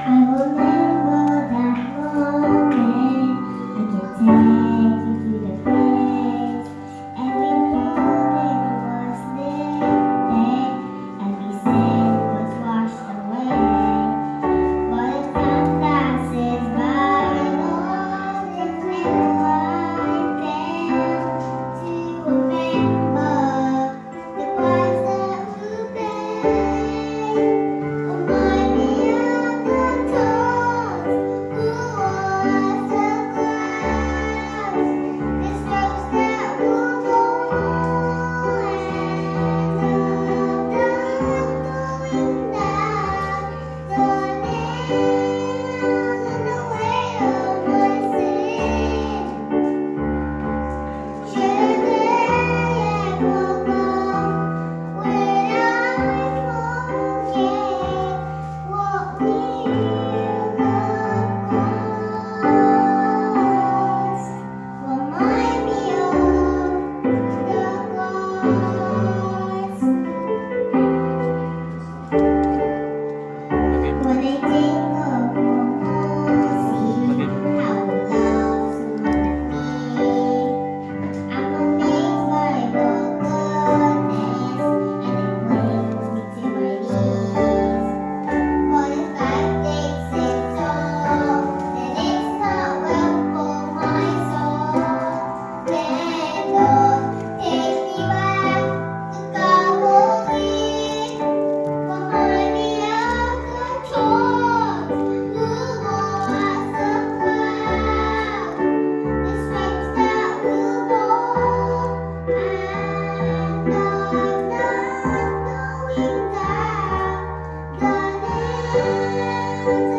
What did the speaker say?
I will remember that moment. I can take you to the place. Every problem was lifted, every sin was washed away. But time passes by, and all is when I fail to remember the price that we paid. Remind me of the times who was the clouds, the strokes that were born, and of the going down, the nails and the weight of my sin. Should they ever come when I forget what we have lost? Remind me of the past. Okay. When I think of Okay. how love surrounded me, I'm amazed by your goodness, and it brings me to my knees. But if life takes its toll, then it's not well for my soul. Then Lord, take me back to Calvary. Remind me of the times who was the cloud, the stripes that will fall, and of not knowing that the nails